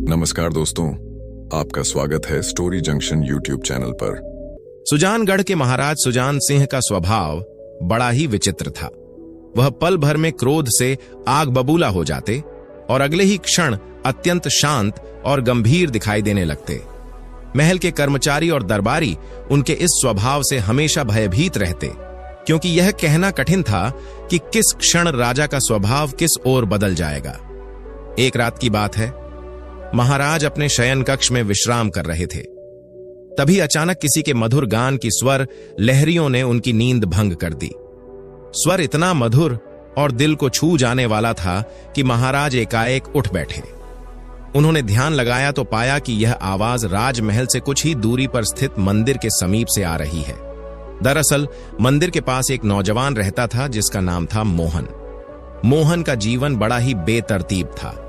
नमस्कार दोस्तों, आपका स्वागत है स्टोरी जंक्शन यूट्यूब चैनल पर। सुजानगढ़ के महाराज सुजान सिंह का स्वभाव बड़ा ही विचित्र था। वह पल भर में क्रोध से आग बबूला हो जाते और अगले ही क्षण अत्यंत शांत और गंभीर दिखाई देने लगते। महल के कर्मचारी और दरबारी उनके इस स्वभाव से हमेशा भयभीत रहते, क्योंकि यह कहना कठिन था कि किस क्षण राजा का स्वभाव किस ओर बदल जाएगा। एक रात की बात है, महाराज अपने शयन कक्ष में विश्राम कर रहे थे। तभी अचानक किसी के मधुर गान की स्वर लहरियों ने उनकी नींद भंग कर दी। स्वर इतना मधुर और दिल को छू जाने वाला था कि महाराज एकाएक उठ बैठे। उन्होंने ध्यान लगाया तो पाया कि यह आवाज राजमहल से कुछ ही दूरी पर स्थित मंदिर के समीप से आ रही है। दरअसल मंदिर के पास एक नौजवान रहता था जिसका नाम था मोहन। मोहन का जीवन बड़ा ही बेतरतीब था।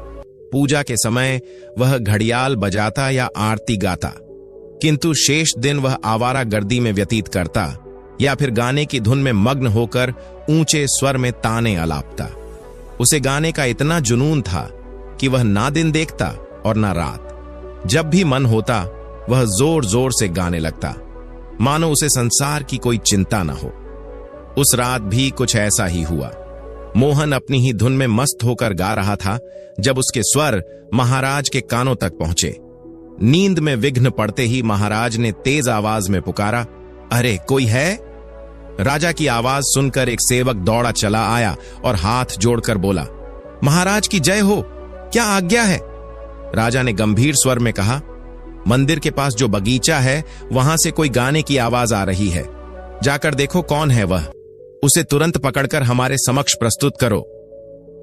पूजा के समय वह घड़ियाल बजाता या आरती गाता, किंतु शेष दिन वह आवारा गर्दी में व्यतीत करता या फिर गाने की धुन में मग्न होकर ऊंचे स्वर में ताने अलापता। उसे गाने का इतना जुनून था कि वह ना दिन देखता और ना रात। जब भी मन होता वह जोर जोर से गाने लगता, मानो उसे संसार की कोई चिंता न हो। उस रात भी कुछ ऐसा ही हुआ। मोहन अपनी ही धुन में मस्त होकर गा रहा था जब उसके स्वर महाराज के कानों तक पहुंचे। नींद में विघ्न पड़ते ही महाराज ने तेज आवाज में पुकारा, अरे कोई है? राजा की आवाज सुनकर एक सेवक दौड़ा चला आया और हाथ जोड़कर बोला, महाराज की जय हो, क्या आज्ञा है? राजा ने गंभीर स्वर में कहा, मंदिर के पास जो बगीचा है वहां से कोई गाने की आवाज आ रही है। जाकर देखो कौन है वह, उसे तुरंत पकड़कर हमारे समक्ष प्रस्तुत करो।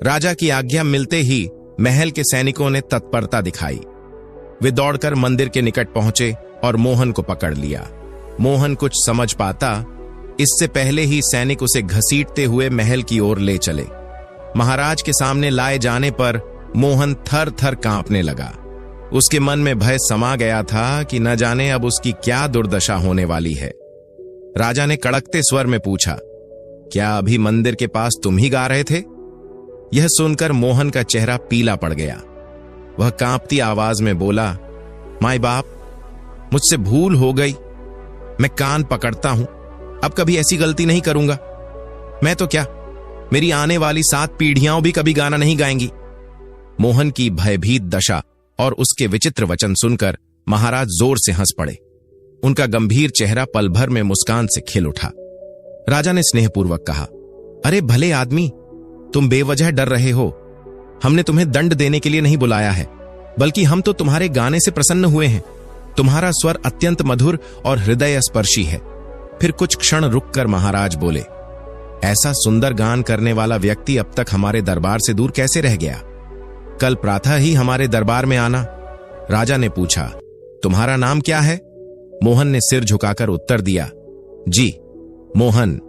राजा की आज्ञा मिलते ही महल के सैनिकों ने तत्परता दिखाई। वे दौड़कर मंदिर के निकट पहुंचे और मोहन को पकड़ लिया। मोहन कुछ समझ पाता इससे पहले ही सैनिक उसे घसीटते हुए महल की ओर ले चले। महाराज के सामने लाए जाने पर मोहन थर थर कांपने लगा। उसके मन में भय समा गया था कि न जाने अब उसकी क्या दुर्दशा होने वाली है। राजा ने कड़कते स्वर में पूछा, क्या अभी मंदिर के पास तुम ही गा रहे थे? यह सुनकर मोहन का चेहरा पीला पड़ गया। वह कांपती आवाज में बोला, माय बाप, मुझसे भूल हो गई। मैं कान पकड़ता हूं, अब कभी ऐसी गलती नहीं करूंगा। मैं तो क्या, मेरी आने वाली 7 पीढ़ियां भी कभी गाना नहीं गाएंगी। मोहन की भयभीत दशा और उसके विचित्र वचन सुनकर महाराज जोर से हंस पड़े। उनका गंभीर चेहरा पल भर में मुस्कान से खिल उठा। राजा ने स्नेहपूर्वक कहा, अरे भले आदमी, तुम बेवजह डर रहे हो। हमने तुम्हें दंड देने के लिए नहीं बुलाया है, बल्कि हम तो तुम्हारे गाने से प्रसन्न हुए हैं। तुम्हारा स्वर अत्यंत मधुर और हृदय स्पर्शी है। फिर कुछ क्षण रुककर महाराज बोले, ऐसा सुंदर गान करने वाला व्यक्ति अब तक हमारे दरबार से दूर कैसे रह गया? कल प्रातः ही हमारे दरबार में आना। राजा ने पूछा, तुम्हारा नाम क्या है? मोहन ने सिर झुकाकर उत्तर दिया, जी मोहन।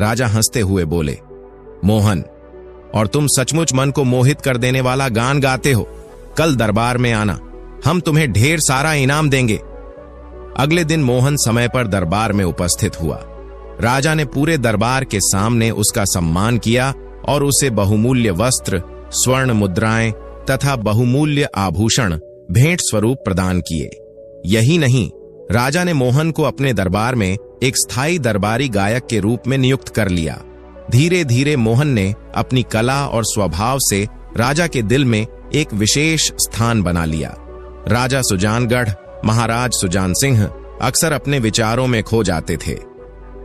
राजा हंसते हुए बोले, मोहन, और तुम सचमुच मन को मोहित कर देने वाला गान गाते हो। कल दरबार में आना, हम तुम्हें ढेर सारा इनाम देंगे। अगले दिन मोहन समय पर दरबार में उपस्थित हुआ। राजा ने पूरे दरबार के सामने उसका सम्मान किया और उसे बहुमूल्य वस्त्र, स्वर्ण मुद्राएं तथा बहुमूल्य आभूषण भेंट स्वरूप प्रदान किए। यही नहीं, राजा ने मोहन को अपने दरबार में एक स्थायी दरबारी गायक के रूप में नियुक्त कर लिया। धीरे धीरे मोहन ने अपनी कला और स्वभाव से राजा के दिल में एक विशेष स्थान बना लिया। राजा सुजानगढ़ महाराज सुजान सिंह अक्सर अपने विचारों में खो जाते थे।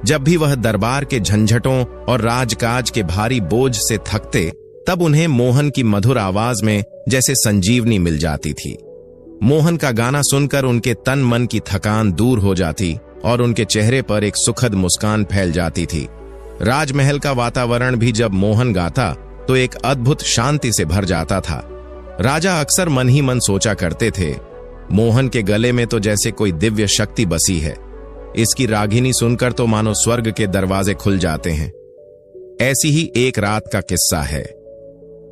जब भी वह दरबार के झंझटों और राजकाज के भारी बोझ से थकते, तब उन्हें मोहन की मधुर आवाज में जैसे संजीवनी मिल जाती थी। मोहन का गाना सुनकर उनके तन मन की थकान दूर हो जाती और उनके चेहरे पर एक सुखद मुस्कान फैल जाती थी। राजमहल का वातावरण भी जब मोहन गाता तो एक अद्भुत शांति से भर जाता था। राजा अक्सर मन ही मन सोचा करते थे, मोहन के गले में तो जैसे कोई दिव्य शक्ति बसी है। इसकी रागिनी सुनकर तो मानो स्वर्ग के दरवाजे खुल जाते हैं। ऐसी ही एक रात का किस्सा है।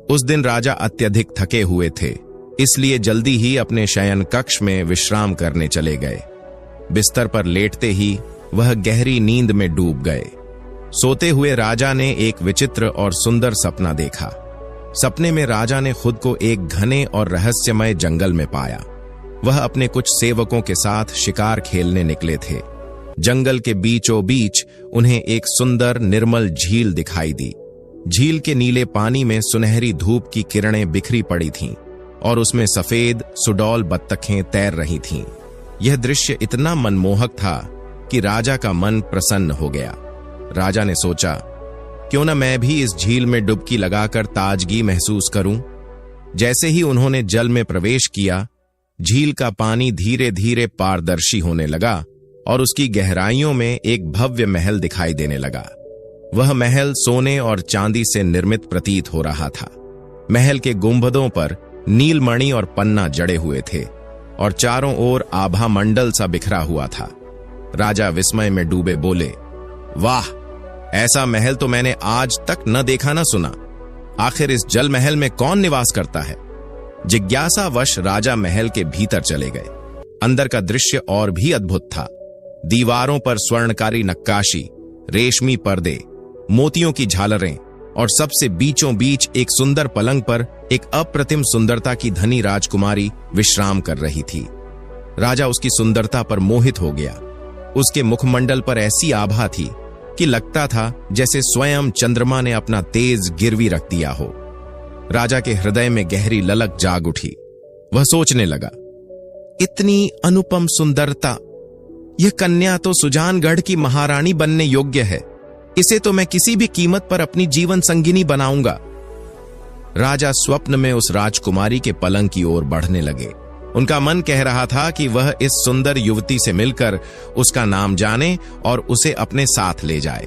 उस दिन राजा अत्यधिक थके हुए थे, इसलिए जल्दी ही अपने शयन कक्ष में विश्राम करने चले गए। बिस्तर पर लेटते ही वह गहरी नींद में डूब गए। सोते हुए राजा ने एक विचित्र और सुंदर सपना देखा। सपने में राजा ने खुद को एक घने और रहस्यमय जंगल में पाया। वह अपने कुछ सेवकों के साथ शिकार खेलने निकले थे। जंगल के बीचों बीच उन्हें एक सुंदर निर्मल झील दिखाई दी। झील के नीले पानी में सुनहरी धूप की किरणें बिखरी पड़ी थीं और उसमें सफेद सुडौल बत्तखें तैर रही थीं। यह दृश्य इतना मनमोहक था कि राजा का मन प्रसन्न हो गया। राजा ने सोचा, क्यों न मैं भी इस झील में डुबकी लगाकर ताजगी महसूस करूं। जैसे ही उन्होंने जल में प्रवेश किया, झील का पानी धीरे धीरे पारदर्शी होने लगा और उसकी गहराइयों में एक भव्य महल दिखाई देने लगा। वह महल सोने और चांदी से निर्मित प्रतीत हो रहा था। महल के गुंबदों पर नीलमणि और पन्ना जड़े हुए थे और चारों ओर आभा मंडल सा बिखरा हुआ था। राजा विस्मय में डूबे बोले, वाह, ऐसा महल तो मैंने आज तक न देखा न सुना। आखिर इस जल महल में कौन निवास करता है? जिज्ञासावश राजा महल के भीतर चले गए। अंदर का दृश्य और भी अद्भुत था। दीवारों पर स्वर्णकारी नक्काशी, रेशमी पर्दे, मोतियों की झालरें और सबसे बीचों बीच एक सुंदर पलंग पर एक अप्रतिम सुंदरता की धनी राजकुमारी विश्राम कर रही थी। राजा उसकी सुंदरता पर मोहित हो गया। उसके मुखमंडल पर ऐसी आभा थी कि लगता था जैसे स्वयं चंद्रमा ने अपना तेज गिरवी रख दिया हो। राजा के हृदय में गहरी ललक जाग उठी। वह सोचने लगा, इतनी अनुपम सुंदरता, यह कन्या तो सुजानगढ़ की महारानी बनने योग्य है। इसे तो मैं किसी भी कीमत पर अपनी जीवन संगिनी बनाऊंगा। राजा स्वप्न में उस राजकुमारी के पलंग की ओर बढ़ने लगे। उनका मन कह रहा था कि वह इस सुंदर युवती से मिलकर उसका नाम जाने और उसे अपने साथ ले जाए।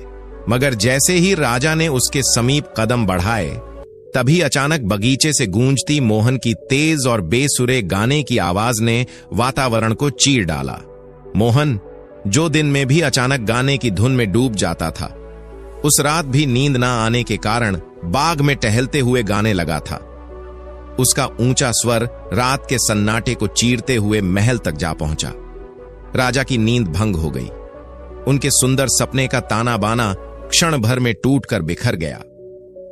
मगर जैसे ही राजा ने उसके समीप कदम बढ़ाए, तभी अचानक बगीचे से गूंजती मोहन की तेज और बेसुरे गाने की आवाज ने वातावरण को चीर डाला। मोहन, जो दिन में भी अचानक गाने की धुन में डूब जाता था, उस रात भी नींद ना आने के कारण बाग में टहलते हुए गाने लगा था। उसका ऊंचा स्वर रात के सन्नाटे को चीरते हुए महल तक जा पहुंचा। राजा की नींद भंग हो गई। उनके सुंदर सपने का ताना बाना क्षण भर में टूटकर बिखर गया।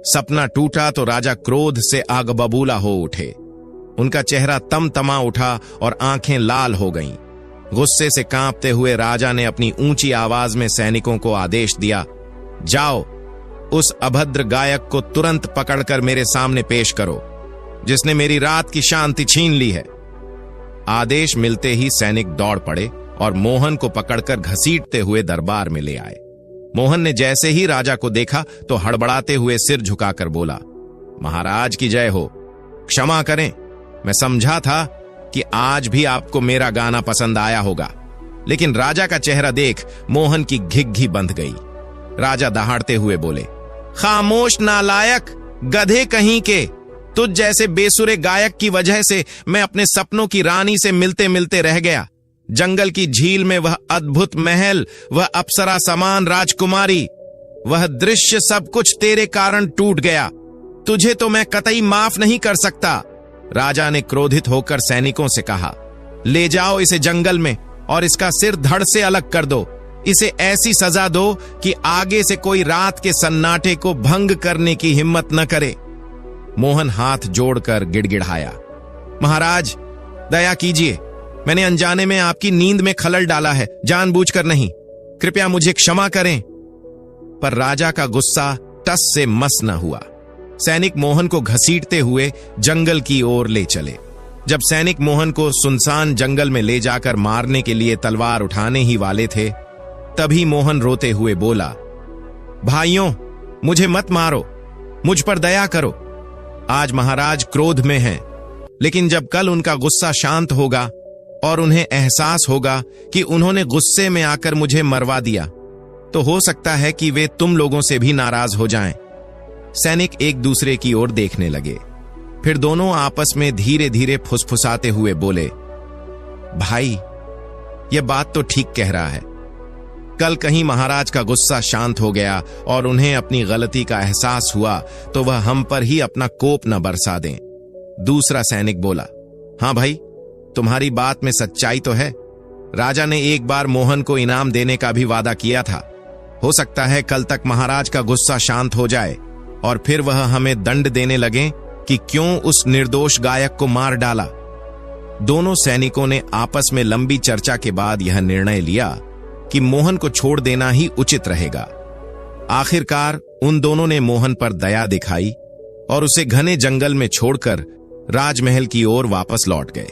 सपना टूटा तो राजा क्रोध से आग बबूला हो उठे। उनका चेहरा तमतमा उठा और आंखें लाल हो गईं। गुस्से से कांपते हुए राजा ने अपनी ऊंची आवाज में सैनिकों को आदेश दिया, जाओ, उस अभद्र गायक को तुरंत पकड़कर मेरे सामने पेश करो, जिसने मेरी रात की शांति छीन ली है। आदेश मिलते ही सैनिक दौड़ पड़े और मोहन को पकड़कर घसीटते हुए दरबार में ले आए। मोहन ने जैसे ही राजा को देखा तो हड़बड़ाते हुए सिर झुकाकर बोला, महाराज की जय हो, क्षमा करें, मैं समझा था कि आज भी आपको मेरा गाना पसंद आया होगा। लेकिन राजा का चेहरा देख मोहन की घिघी बंध गई। राजा दहाड़ते हुए बोले, खामोश नालायक, गधे कहीं के, तुझ जैसे बेसुरे गायक की वजह से मैं अपने सपनों की रानी से मिलते मिलते रह गया। जंगल की झील में वह अद्भुत महल, वह अप्सरा समान राजकुमारी, वह दृश्य सब कुछ तेरे कारण टूट गया। तुझे तो मैं कतई माफ नहीं कर सकता। राजा ने क्रोधित होकर सैनिकों से कहा, ले जाओ इसे जंगल में और इसका सिर धड़ से अलग कर दो। इसे ऐसी सजा दो कि आगे से कोई रात के सन्नाटे को भंग करने की हिम्मत न करे। मोहन हाथ जोड़कर गिड़गिड़ाया, महाराज दया कीजिए, मैंने अनजाने में आपकी नींद में खलल डाला है, जानबूझकर नहीं, कृपया मुझे क्षमा करें। पर राजा का गुस्सा टस से मस न हुआ। सैनिक मोहन को घसीटते हुए जंगल की ओर ले चले। जब सैनिक मोहन को सुनसान जंगल में ले जाकर मारने के लिए तलवार उठाने ही वाले थे, तभी मोहन रोते हुए बोला, भाइयों, मुझे मत मारो, मुझ पर दया करो। आज महाराज क्रोध में हैं, लेकिन जब कल उनका गुस्सा शांत होगा और उन्हें एहसास होगा कि उन्होंने गुस्से में आकर मुझे मरवा दिया, तो हो सकता है कि वे तुम लोगों से भी नाराज हो जाएं। सैनिक एक दूसरे की ओर देखने लगे। फिर दोनों आपस में धीरे धीरे फुसफुसाते हुए बोले, भाई, यह बात तो ठीक कह रहा है। कल कहीं महाराज का गुस्सा शांत हो गया और उन्हें अपनी गलती का एहसास हुआ तो वह हम पर ही अपना कोप न बरसा दें। दूसरा सैनिक बोला, हां भाई, तुम्हारी बात में सच्चाई तो है। राजा ने एक बार मोहन को इनाम देने का भी वादा किया था। हो सकता है कल तक महाराज का गुस्सा शांत हो जाए और फिर वह हमें दंड देने लगे कि क्यों उस निर्दोष गायक को मार डाला। दोनों सैनिकों ने आपस में लंबी चर्चा के बाद यह निर्णय लिया कि मोहन को छोड़ देना ही उचित रहेगा। आखिरकार उन दोनों ने मोहन पर दया दिखाई और उसे घने जंगल में छोड़कर राजमहल की ओर वापस लौट गए।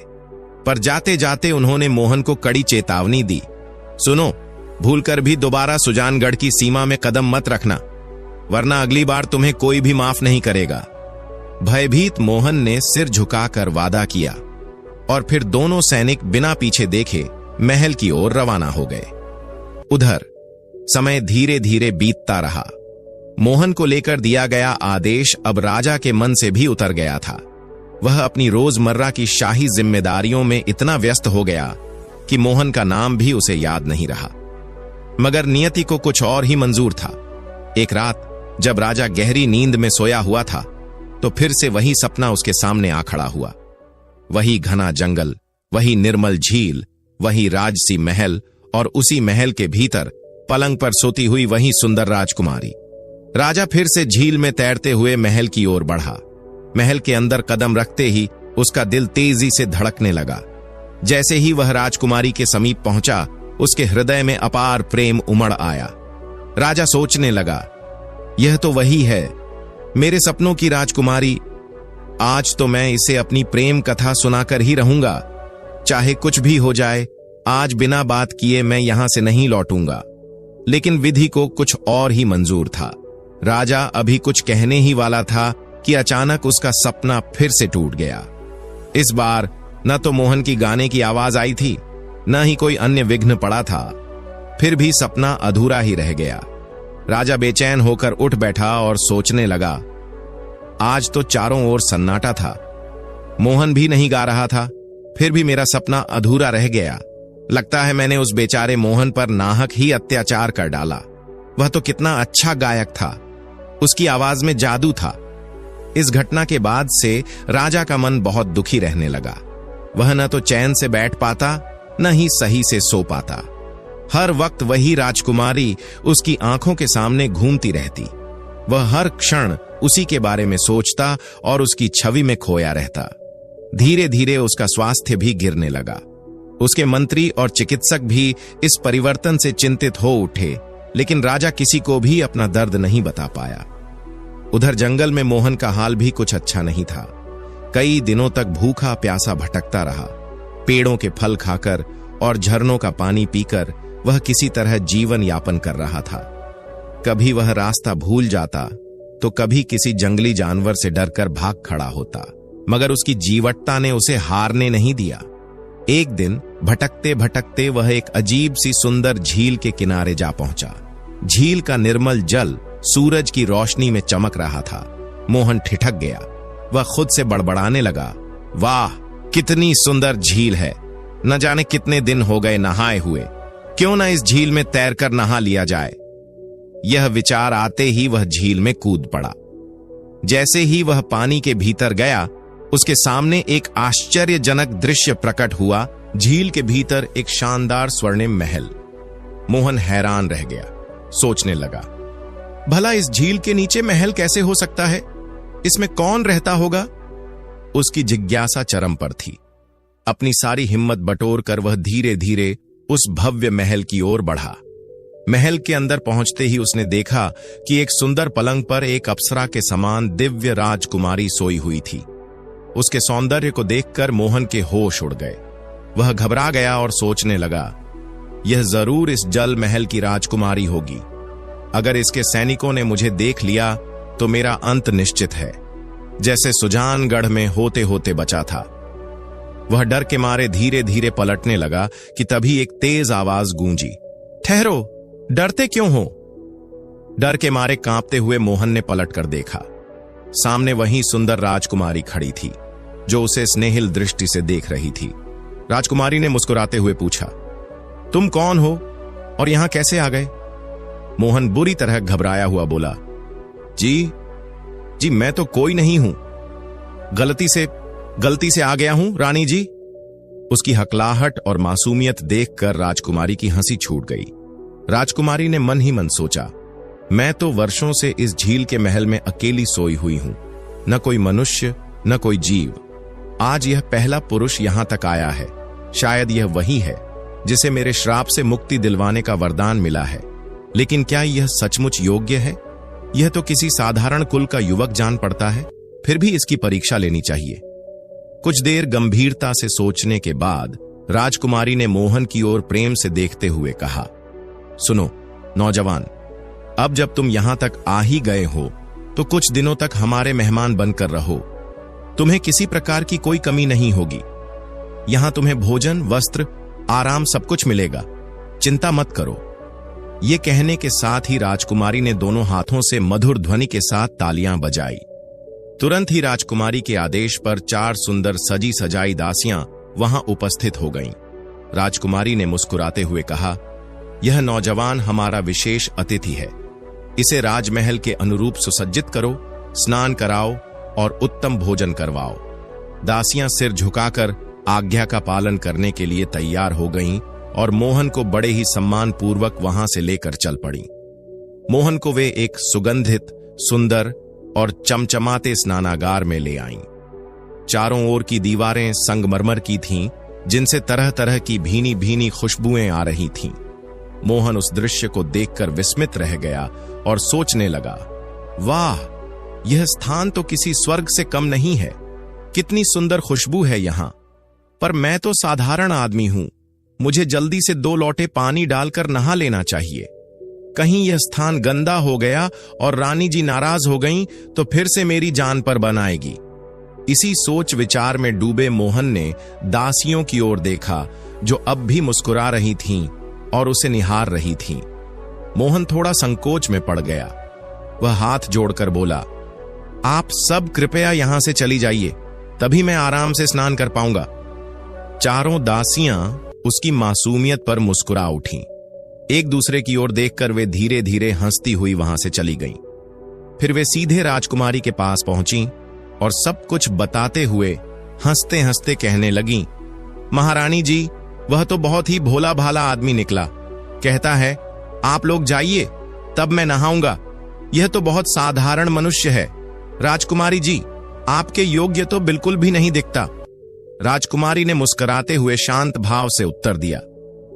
पर जाते जाते उन्होंने मोहन को कड़ी चेतावनी दी, सुनो, भूलकर भी दोबारा सुजानगढ़ की सीमा में कदम मत रखना, वरना अगली बार तुम्हें कोई भी माफ नहीं करेगा। भयभीत मोहन ने सिर झुकाकर वादा किया और फिर दोनों सैनिक बिना पीछे देखे महल की ओर रवाना हो गए। उधर समय धीरे धीरे बीतता रहा। मोहन को लेकर दिया गया आदेश अब राजा के मन से भी उतर गया था। वह अपनी रोजमर्रा की शाही जिम्मेदारियों में इतना व्यस्त हो गया कि मोहन का नाम भी उसे याद नहीं रहा। मगर नियति को कुछ और ही मंजूर था। एक रात जब राजा गहरी नींद में सोया हुआ था तो फिर से वही सपना उसके सामने आ खड़ा हुआ। वही घना जंगल, वही निर्मल झील, वही राजसी महल और उसी महल के भीतर पलंग पर सोती हुई वही सुंदर राजकुमारी। राजा फिर से झील में तैरते हुए महल की ओर बढ़ा। महल के अंदर कदम रखते ही उसका दिल तेजी से धड़कने लगा। जैसे ही वह राजकुमारी के समीप पहुंचा, उसके हृदय में अपार प्रेम उमड़ आया। राजा सोचने लगा, यह तो वही है, मेरे सपनों की राजकुमारी। आज तो मैं इसे अपनी प्रेम कथा सुनाकर ही रहूंगा। चाहे कुछ भी हो जाए, आज बिना बात किए मैं यहां से नहीं लौटूंगा। लेकिन विधि को कुछ और ही मंजूर था। राजा अभी कुछ कहने ही वाला था कि अचानक उसका सपना फिर से टूट गया। इस बार न तो मोहन की गाने की आवाज आई थी, न ही कोई अन्य विघ्न पड़ा था। फिर भी सपना अधूरा ही रह गया। राजा बेचैन होकर उठ बैठा और सोचने लगा, आज तो चारों ओर सन्नाटा था, मोहन भी नहीं गा रहा था, फिर भी मेरा सपना अधूरा रह गया। लगता है मैंने उस बेचारे मोहन पर नाहक ही अत्याचार कर डाला। वह तो कितना अच्छा गायक था, उसकी आवाज में जादू था। इस घटना के बाद से राजा का मन बहुत दुखी रहने लगा। वह न तो चैन से बैठ पाता, न ही सही से सो पाता। हर वक्त वही राजकुमारी उसकी आंखों के सामने घूमती रहती। वह हर क्षण उसी के बारे में सोचता और उसकी छवि में खोया रहता। धीरे धीरे उसका स्वास्थ्य भी गिरने लगा। उसके मंत्री और चिकित्सक भी इस परिवर्तन से चिंतित हो उठे, लेकिन राजा किसी को भी अपना दर्द नहीं बता पाया। उधर जंगल में मोहन का हाल भी कुछ अच्छा नहीं था। कई दिनों तक भूखा प्यासा भटकता रहा। पेड़ों के फल खाकर और झरनों का पानी पीकर वह किसी तरह जीवन यापन कर रहा था। कभी वह रास्ता भूल जाता तो कभी किसी जंगली जानवर से डरकर भाग खड़ा होता, मगर उसकी जीवटता ने उसे हारने नहीं दिया। एक दिन भटकते भटकते वह एक अजीब सी सुंदर झील के किनारे जा पहुंचा। झील का निर्मल जल सूरज की रोशनी में चमक रहा था। मोहन ठिठक गया। वह खुद से बड़बड़ाने लगा, वाह, कितनी सुंदर झील है, न जाने कितने दिन हो गए नहाए हुए, क्यों न इस झील में तैरकर नहा लिया जाए। यह विचार आते ही वह झील में कूद पड़ा। जैसे ही वह पानी के भीतर गया, उसके सामने एक आश्चर्यजनक दृश्य प्रकट हुआ। झील के भीतर एक शानदार स्वर्णिम महल। मोहन हैरान रह गया, सोचने लगा, भला इस झील के नीचे महल कैसे हो सकता है? इसमें कौन रहता होगा? उसकी जिज्ञासा चरम पर थी। अपनी सारी हिम्मत बटोर कर वह धीरे धीरे उस भव्य महल की ओर बढ़ा। महल के अंदर पहुंचते ही उसने देखा कि एक सुंदर पलंग पर एक अप्सरा के समान दिव्य राजकुमारी सोई हुई थी। उसके सौंदर्य को देखकर मोहन के होश उड़ गए। वह घबरा गया और सोचने लगा, यह जरूर इस जल महल की राजकुमारी होगी। अगर इसके सैनिकों ने मुझे देख लिया तो मेरा अंत निश्चित है, जैसे सुजानगढ़ में होते होते बचा था। वह डर के मारे धीरे धीरे पलटने लगा कि तभी एक तेज आवाज गूंजी, ठहरो, डरते क्यों हो? डर के मारे कांपते हुए मोहन ने पलटकर देखा। सामने वही सुंदर राजकुमारी खड़ी थी, जो उसे स्नेहिल दृष्टि से देख रही थी। राजकुमारी ने मुस्कुराते हुए पूछा, तुम कौन हो और यहां कैसे आ गए? मोहन बुरी तरह घबराया हुआ बोला, जी मैं तो कोई नहीं हूं, गलती से आ गया हूं रानी जी। उसकी हकलाहट और मासूमियत देखकर राजकुमारी की हंसी छूट गई। राजकुमारी ने मन ही मन सोचा, मैं तो वर्षों से इस झील के महल में अकेली सोई हुई हूं, न कोई मनुष्य, न कोई जीव। आज यह पहला पुरुष यहां तक आया है। शायद यह वही है जिसे मेरे श्राप से मुक्ति दिलवाने का वरदान मिला है। लेकिन क्या यह सचमुच योग्य है? यह तो किसी साधारण कुल का युवक जान पड़ता है। फिर भी इसकी परीक्षा लेनी चाहिए। कुछ देर गंभीरता से सोचने के बाद राजकुमारी ने मोहन की ओर प्रेम से देखते हुए कहा, सुनो नौजवान, अब जब तुम यहां तक आ ही गए हो तो कुछ दिनों तक हमारे मेहमान बनकर रहो। तुम्हें किसी प्रकार की कोई कमी नहीं होगी। यहां तुम्हें भोजन, वस्त्र, आराम सब कुछ मिलेगा। चिंता मत करो। ये कहने के साथ ही राजकुमारी ने दोनों हाथों से मधुर ध्वनि के साथ तालियां बजाई। तुरंत ही राजकुमारी के आदेश पर 4 सुंदर सजी सजाई दासियां वहां उपस्थित हो गईं। राजकुमारी ने मुस्कुराते हुए कहा, यह नौजवान हमारा विशेष अतिथि है। इसे राजमहल के अनुरूप सुसज्जित करो, स्नान कराओ और उत्तम भोजन करवाओ। दासियां सिर झुकाकर आज्ञा का पालन करने के लिए तैयार हो गईं और मोहन को बड़े ही सम्मान पूर्वक वहां से लेकर चल पड़ी। मोहन को वे एक सुगंधित, सुंदर और चमचमाते स्नानागार में ले आईं। चारों ओर की दीवारें संगमरमर की थीं, जिनसे तरह तरह की भीनी भीनी खुशबुएं आ रही थीं। मोहन उस दृश्य को देखकर विस्मित रह गया और सोचने लगा, वाह, यह स्थान तो किसी स्वर्ग से कम नहीं है। कितनी सुंदर खुशबू है यहां। पर मैं तो साधारण आदमी हूं। मुझे जल्दी से 2 लोटे पानी डालकर नहा लेना चाहिए। कहीं यह स्थान गंदा हो गया और रानी जी नाराज हो गईं तो फिर से मेरी जान पर बन आएगी। इसी सोच विचार में डूबे मोहन ने दासियों की ओर देखा, जो अब भी मुस्कुरा रही थीं और उसे निहार रही थीं। मोहन थोड़ा संकोच में पड़ गया। वह हाथ जोड़कर बोला, आप सब कृपया यहां से चली जाइए, तभी मैं आराम से स्नान कर पाऊंगा। चारों दासियां उसकी मासूमियत पर मुस्कुरा उठीं। एक दूसरे की ओर देखकर वे धीरे धीरे हंसती हुई वहां से चली गईं। फिर वे सीधे राजकुमारी के पास पहुंची और सब कुछ बताते हुए हंसते हंसते कहने लगीं, महारानी जी, वह तो बहुत ही भोला भाला आदमी निकला। कहता है, आप लोग जाइए, तब मैं नहाऊंगा। यह तो बहुत साधारण मनुष्य है। राजकुमारी जी, आपके योग्य तो बिल्कुल भी नहीं दिखता। राजकुमारी ने मुस्कुराते हुए शांत भाव से उत्तर दिया,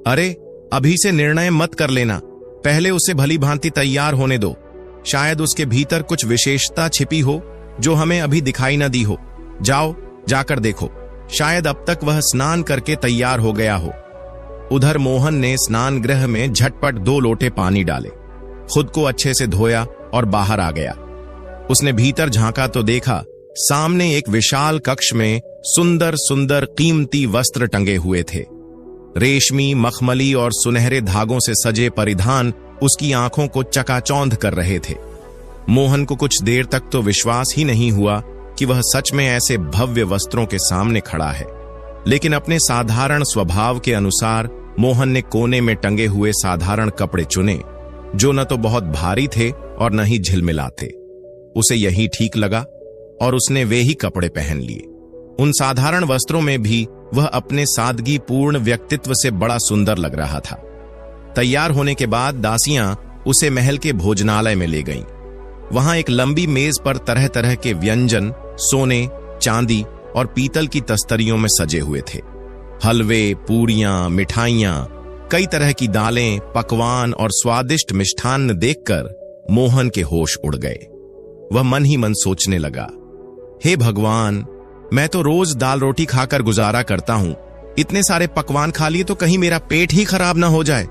अरे अभी से निर्णय मत कर लेना, पहले उसे भली भांति तैयार होने दो। शायद उसके भीतर कुछ विशेषता छिपी हो जो हमें अभी दिखाई न दी हो। जाओ, जाकर देखो, शायद अब तक वह स्नान करके तैयार हो गया हो। उधर मोहन ने स्नान गृह में झटपट 2 लोटे पानी डाले, खुद को अच्छे से धोया और बाहर आ गया। उसने भीतर झांका तो देखा, सामने एक विशाल कक्ष में सुंदर सुंदर कीमती वस्त्र टंगे हुए थे। रेशमी, मखमली और सुनहरे धागों से सजे परिधान उसकी आंखों को चकाचौंध कर रहे थे। मोहन को कुछ देर तक तो विश्वास ही नहीं हुआ कि वह सच में ऐसे भव्य वस्त्रों के सामने खड़ा है। लेकिन अपने साधारण स्वभाव के अनुसार मोहन ने कोने में टंगे हुए साधारण कपड़े चुने, जो न तो बहुत भारी थे और न ही झिलमिलाते। उसे यही ठीक लगा और उसने वे ही कपड़े पहन लिए। उन साधारण वस्त्रों में भी वह अपने सादगी पूर्ण व्यक्तित्व से बड़ा सुंदर लग रहा था। तैयार होने के बाद दासियां उसे महल के भोजनालय में ले गईं। वहां एक लंबी मेज पर तरह तरह के व्यंजन सोने, चांदी और पीतल की तस्तरियों में सजे हुए थे। हलवे, पूरियां, मिठाइयां, कई तरह की दालें, पकवान और स्वादिष्ट मिष्ठान्न देखकर मोहन के होश उड़ गए। वह मन ही मन सोचने लगा, हे भगवान, मैं तो रोज दाल रोटी खाकर गुजारा करता हूं। इतने सारे पकवान खा लिए तो कहीं मेरा पेट ही खराब ना हो जाए।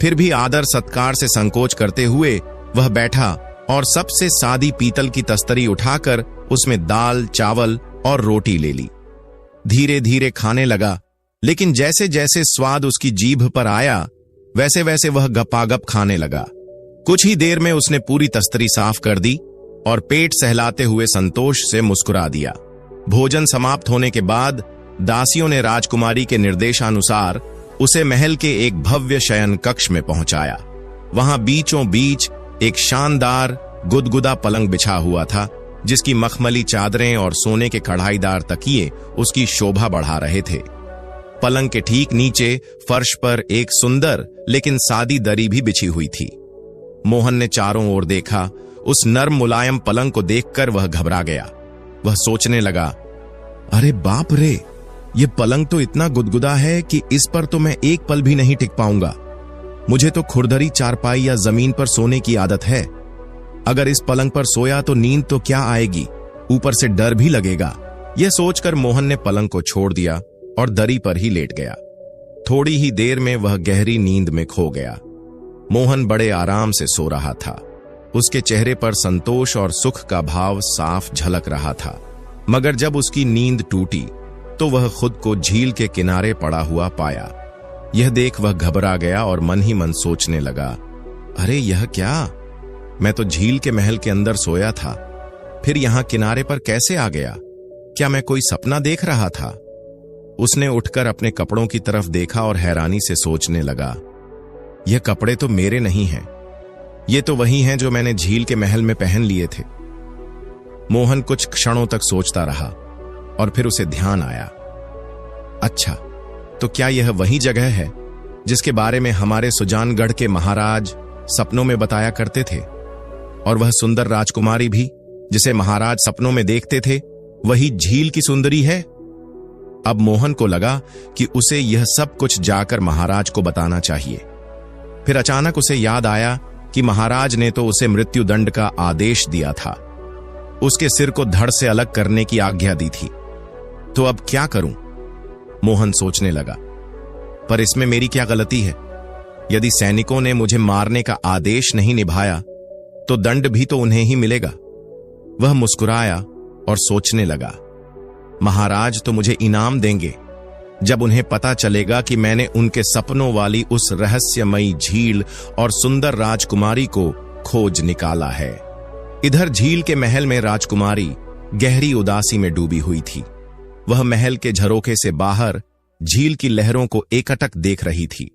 फिर भी आदर सत्कार से संकोच करते हुए वह बैठा और सबसे सादी पीतल की तस्तरी उठाकर उसमें दाल, चावल और रोटी ले ली। धीरे धीरे खाने लगा, लेकिन जैसे जैसे स्वाद उसकी जीभ पर आया, वैसे वैसे वह गपागप खाने लगा। कुछ ही देर में उसने पूरी तस्तरी साफ कर दी और पेट सहलाते हुए संतोष से मुस्कुरा दिया। भोजन समाप्त होने के बाद दासियों ने राजकुमारी के निर्देशानुसार उसे महल के एक भव्य शयन कक्ष में पहुंचाया। वहां बीचों बीच एक शानदार गुदगुदा पलंग बिछा हुआ था, जिसकी मखमली चादरें और सोने के कढ़ाईदार तकिए उसकी शोभा बढ़ा रहे थे। पलंग के ठीक नीचे फर्श पर एक सुंदर लेकिन सादी दरी भी बिछी हुई थी। मोहन ने चारों ओर देखा। उस नर्म मुलायम पलंग को देखकर वह घबरा गया। वह सोचने लगा, अरे बाप रे, ये पलंग तो इतना गुदगुदा है कि इस पर तो मैं एक पल भी नहीं टिक पाऊंगा। मुझे तो खुरदरी चारपाई या जमीन पर सोने की आदत है। अगर इस पलंग पर सोया तो नींद तो क्या आएगी, ऊपर से डर भी लगेगा। यह सोचकर मोहन ने पलंग को छोड़ दिया और दरी पर ही लेट गया। थोड़ी ही देर में वह गहरी नींद में खो गया। मोहन बड़े आराम से सो रहा था। उसके चेहरे पर संतोष और सुख का भाव साफ झलक रहा था। मगर जब उसकी नींद टूटी तो वह खुद को झील के किनारे पड़ा हुआ पाया। यह देख वह घबरा गया और मन ही मन सोचने लगा, अरे यह क्या, मैं तो झील के महल के अंदर सोया था, फिर यहां किनारे पर कैसे आ गया? क्या मैं कोई सपना देख रहा था? उसने उठकर अपने कपड़ों की तरफ देखा और हैरानी से सोचने लगा, यह कपड़े तो मेरे नहीं हैं, ये तो वही हैं जो मैंने झील के महल में पहन लिए थे। मोहन कुछ क्षणों तक सोचता रहा और फिर उसे ध्यान आया, अच्छा, तो क्या यह वही जगह है जिसके बारे में हमारे सुजानगढ़ के महाराज सपनों में बताया करते थे? और वह सुंदर राजकुमारी भी जिसे महाराज सपनों में देखते थे, वही झील की सुंदरी है? अब मोहन को लगा कि उसे यह सब कुछ जाकर महाराज को बताना चाहिए। फिर अचानक उसे याद आया कि महाराज ने तो उसे मृत्युदंड का आदेश दिया था, उसके सिर को धड़ से अलग करने की आज्ञा दी थी। तो अब क्या करूं? मोहन सोचने लगा, पर इसमें मेरी क्या गलती है? यदि सैनिकों ने मुझे मारने का आदेश नहीं निभाया तो दंड भी तो उन्हें ही मिलेगा। वह मुस्कुराया और सोचने लगा, महाराज तो मुझे इनाम देंगे जब उन्हें पता चलेगा कि मैंने उनके सपनों वाली उस रहस्यमयी झील और सुंदर राजकुमारी को खोज निकाला है। इधर झील के महल में राजकुमारी गहरी उदासी में डूबी हुई थी। वह महल के झरोखे से बाहर झील की लहरों को एकटक देख रही थी।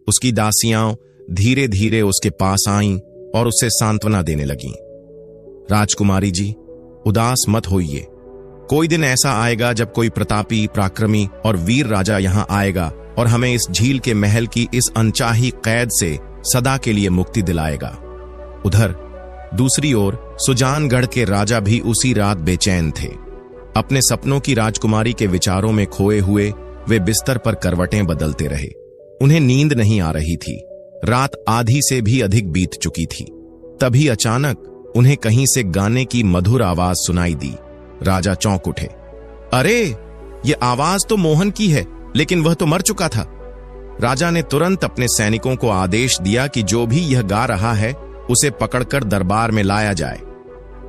उसकी दासियां धीरे धीरे उसके पास आईं और उसे सांत्वना देने लगीं। राजकुमारी जी, उदास मत होइए। कोई दिन ऐसा आएगा जब कोई प्रतापी, पराक्रमी और वीर राजा यहां आएगा और हमें इस झील के महल की इस अनचाही कैद से सदा के लिए मुक्ति दिलाएगा। उधर दूसरी ओर सुजानगढ़ के राजा भी उसी रात बेचैन थे। अपने सपनों की राजकुमारी के विचारों में खोए हुए वे बिस्तर पर करवटें बदलते रहे। उन्हें नींद नहीं आ रही थी। रात आधी से भी अधिक बीत चुकी थी। तभी अचानक उन्हें कहीं से गाने की मधुर आवाज सुनाई दी। राजा चौंक उठे। अरे, ये आवाज तो मोहन की है, लेकिन वह तो मर चुका था। राजा ने तुरंत अपने सैनिकों को आदेश दिया कि जो भी यह गा रहा है उसे पकड़कर दरबार में लाया जाए।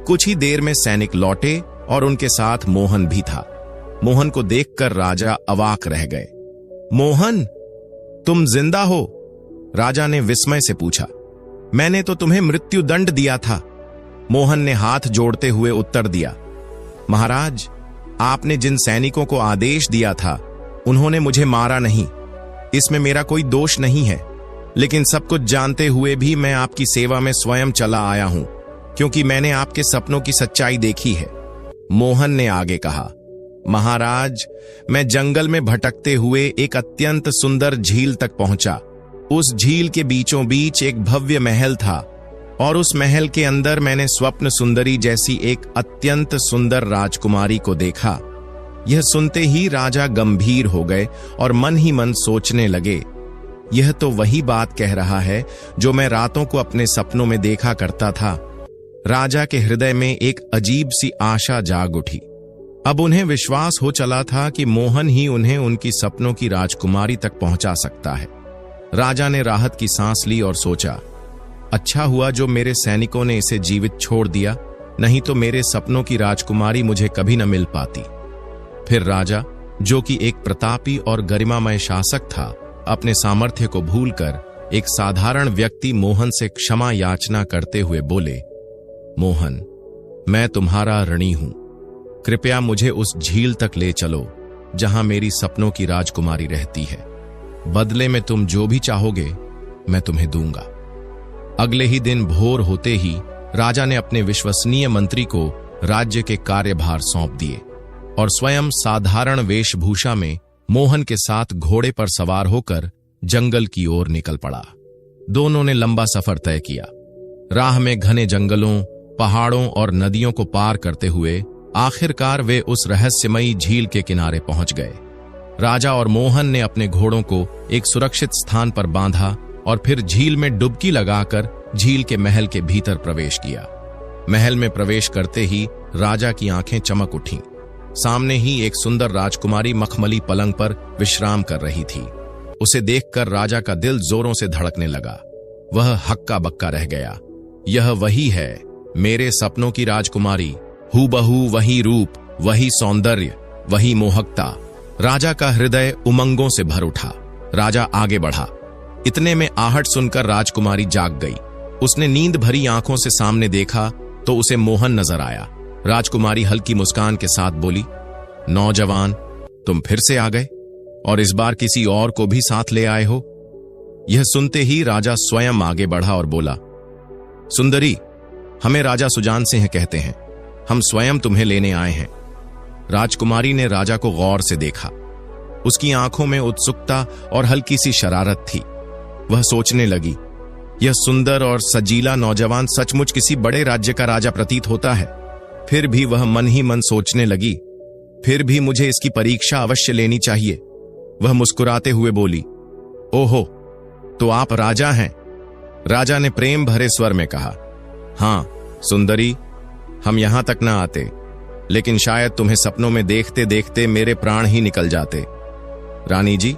कुछ ही देर में सैनिक लौटे और उनके साथ मोहन भी था। मोहन को देखकर राजा अवाक रह गए। मोहन, तुम जिंदा हो? राजा ने विस्मय से पूछा। मैंने तो तुम्हें मृत्युदंड दिया था। मोहन ने हाथ जोड़ते हुए उत्तर दिया। महाराज, आपने जिन सैनिकों को आदेश दिया था उन्होंने मुझे मारा नहीं। इसमें मेरा कोई दोष नहीं है, लेकिन सब कुछ जानते हुए भी मैं आपकी सेवा में स्वयं चला आया हूं, क्योंकि मैंने आपके सपनों की सच्चाई देखी है। मोहन ने आगे कहा, महाराज, मैं जंगल में भटकते हुए एक अत्यंत सुंदर झील तक पहुंचा। उस झील के बीचों बीच एक भव्य महल था और उस महल के अंदर मैंने स्वप्न सुंदरी जैसी एक अत्यंत सुंदर राजकुमारी को देखा। यह सुनते ही राजा गंभीर हो गए और मन ही मन सोचने लगे, यह तो वही बात कह रहा है जो मैं रातों को अपने सपनों में देखा करता था। राजा के हृदय में एक अजीब सी आशा जाग उठी। अब उन्हें विश्वास हो चला था कि मोहन ही उन्हें उनकी सपनों की राजकुमारी तक पहुंचा सकता है। राजा ने राहत की सांस ली और सोचा, अच्छा हुआ जो मेरे सैनिकों ने इसे जीवित छोड़ दिया, नहीं तो मेरे सपनों की राजकुमारी मुझे कभी न मिल पाती। फिर राजा, जो कि एक प्रतापी और गरिमामय शासक था, अपने सामर्थ्य को भूलकर एक साधारण व्यक्ति मोहन से क्षमा याचना करते हुए बोले, मोहन, मैं तुम्हारा ऋणी हूं। कृपया मुझे उस झील तक ले चलो जहां मेरी सपनों की राजकुमारी रहती है। बदले में तुम जो भी चाहोगे मैं तुम्हें दूंगा। अगले ही दिन भोर होते ही राजा ने अपने विश्वसनीय मंत्री को राज्य के कार्यभार सौंप दिए और स्वयं साधारण वेशभूषा में मोहन के साथ घोड़े पर सवार होकर जंगल की ओर निकल पड़ा। दोनों ने लंबा सफर तय किया। राह में घने जंगलों, पहाड़ों और नदियों को पार करते हुए आखिरकार वे उस रहस्यमयी झील के किनारे पहुंच गए। राजा और मोहन ने अपने घोड़ों को एक सुरक्षित स्थान पर बांधा और फिर झील में डुबकी लगाकर झील के महल के भीतर प्रवेश किया। महल में प्रवेश करते ही राजा की आंखें चमक उठीं। सामने ही एक सुंदर राजकुमारी मखमली पलंग पर विश्राम कर रही थी। उसे देखकर राजा का दिल जोरों से धड़कने लगा। वह हक्का बक्का रह गया। यह वही है, मेरे सपनों की राजकुमारी, हूबहू वही रूप, वही सौंदर्य, वही मोहकता। राजा का हृदय उमंगों से भर उठा। राजा आगे बढ़ा। इतने में आहट सुनकर राजकुमारी जाग गई। उसने नींद भरी आंखों से सामने देखा तो उसे मोहन नजर आया। राजकुमारी हल्की मुस्कान के साथ बोली, नौजवान, तुम फिर से आ गए और इस बार किसी और को भी साथ ले आए हो। यह सुनते ही राजा स्वयं आगे बढ़ा और बोला, सुंदरी, हमें राजा सुजान सिंह कहते हैं। हम स्वयं तुम्हें लेने आए हैं। राजकुमारी ने राजा को गौर से देखा। उसकी आंखों में उत्सुकता और हल्की सी शरारत थी। वह सोचने लगी, यह सुंदर और सजीला नौजवान सचमुच किसी बड़े राज्य का राजा प्रतीत होता है। फिर भी वह मन ही मन सोचने लगी, फिर भी मुझे इसकी परीक्षा अवश्य लेनी चाहिए। वह मुस्कुराते हुए बोली, ओहो, तो आप राजा हैं? राजा ने प्रेम भरे स्वर में कहा, हां सुंदरी, हम यहां तक न आते, लेकिन शायद तुम्हें सपनों में देखते देखते मेरे प्राण ही निकल जाते। रानी जी,